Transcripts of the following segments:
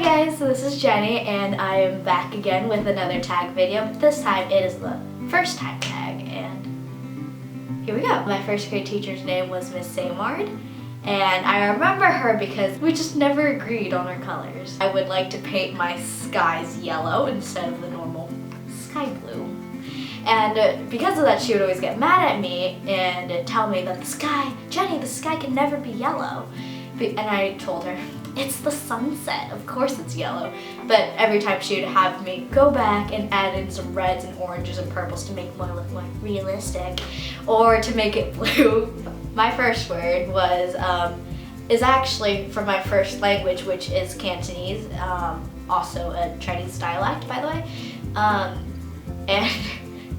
Hi guys, so this is Jenny and I am back again with another tag video, but this time it is the first time tag and here we go. My first grade teacher's name was Miss Samard and I remember her because we just never agreed on our colors. I would like to paint my skies yellow instead of the normal sky blue. And because of that, she would always get mad at me and tell me that Jenny, the sky can never be yellow. And I told her, it's the sunset, of course it's yellow. But every time she would have me go back and add in some reds and oranges and purples to make it look more realistic, or to make it blue. My first word is actually from my first language, which is Cantonese, also a Chinese dialect, by the way. And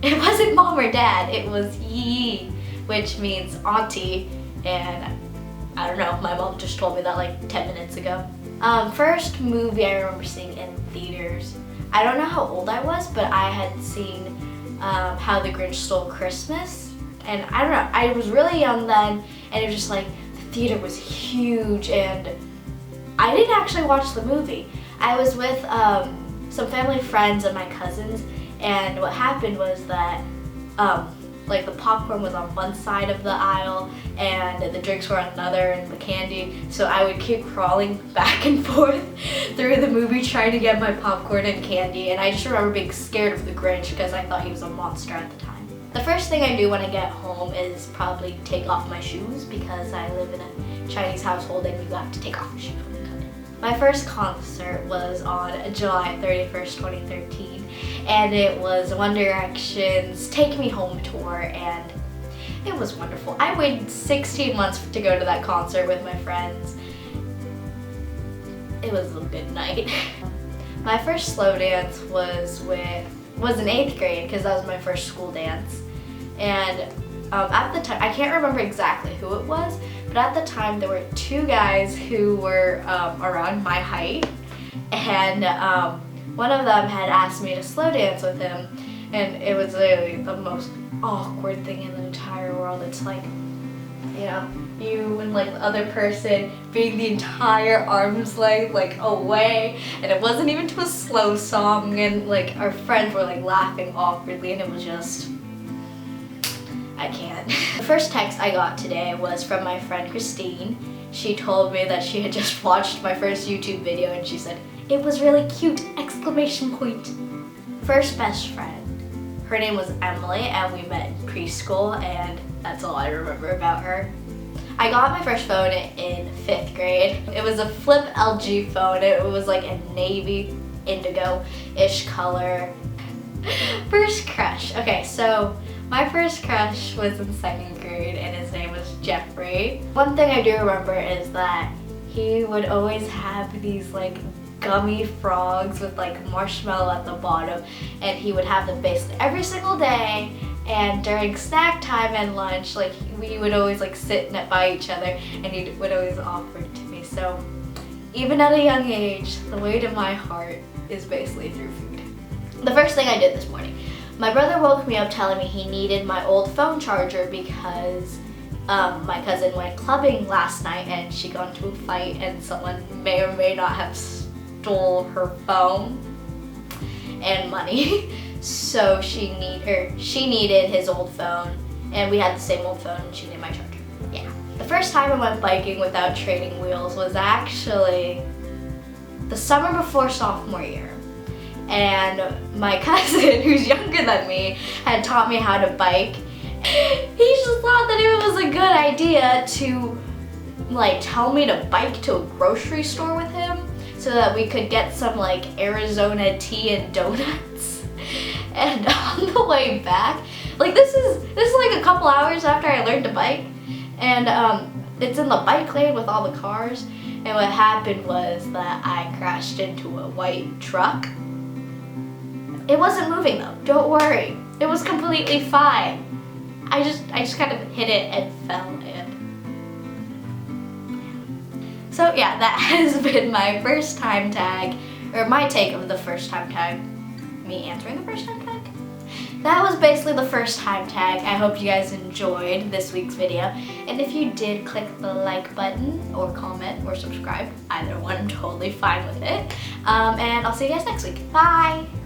it wasn't mom or dad, it was yi, which means auntie, and I don't know, my mom just told me that like 10 minutes ago. First movie I remember seeing in theaters, I don't know how old I was, but I had seen How the Grinch Stole Christmas, and I don't know, I was really young then, and it was just like, the theater was huge, and I didn't actually watch the movie. I was with some family friends and my cousins, and what happened was that like the popcorn was on one side of the aisle and the drinks were on another and the candy, so I would keep crawling back and forth through the movie trying to get my popcorn and candy, and I just remember being scared of the Grinch because I thought he was a monster at the time. The first thing I do when I get home is probably take off my shoes because I live in a Chinese household and you have to take off your shoes when you come in. My first concert was on July 31st, 2013. And it was One Direction's Take Me Home tour, and it was wonderful. I waited 16 months to go to that concert with my friends. It was a good night. My first slow dance was in 8th grade because that was my first school dance. And at the time, I can't remember exactly who it was, but at the time there were two guys who were around my height, and one of them had asked me to slow dance with him, and it was literally the most awkward thing in the entire world. It's like, you know, you and like the other person being the entire arm's length like away, and it wasn't even to a slow song, and like our friends were like laughing awkwardly, and it was just, I can't. The first text I got today was from my friend Christine. She told me that she had just watched my first YouTube video and she said, "It was really cute, exclamation point." First best friend. Her name was Emily and we met in preschool, and that's all I remember about her. I got my first phone in 5th grade. It was a flip LG phone. It was like a navy indigo-ish color. First crush. Okay, so my first crush was in 2nd grade and his name was Jeffrey. One thing I do remember is that he would always have these like gummy frogs with like marshmallow at the bottom, and he would have them basically every single day, and during snack time and lunch, like we would always like sit by each other and he would always offer it to me. So even at a young age, the way to my heart is basically through food. The first thing I did this morning, my brother woke me up telling me he needed my old phone charger because my cousin went clubbing last night and she got into a fight and someone may or may not have stole her phone and money. So she needed his old phone, and we had the same old phone and she needed my charger. Yeah. The first time I went biking without training wheels was actually the summer before sophomore year. And my cousin, who's younger than me, had taught me how to bike. He just thought that it was a good idea to like tell me to bike to a grocery store with him so that we could get some like Arizona tea and donuts. And on the way back, like this is like a couple hours after I learned to bike, and it's in the bike lane with all the cars, and what happened was that I crashed into a white truck. It wasn't moving though, don't worry. It was completely fine. I just kind of hit it and fell in. So yeah, that has been my first time tag, or my take of the first time tag. Me answering the first time tag? that was basically the first time tag. I hope you guys enjoyed this week's video. And if you did, click the like button or comment or subscribe. Either one, I'm totally fine with it. And I'll see you guys next week. Bye!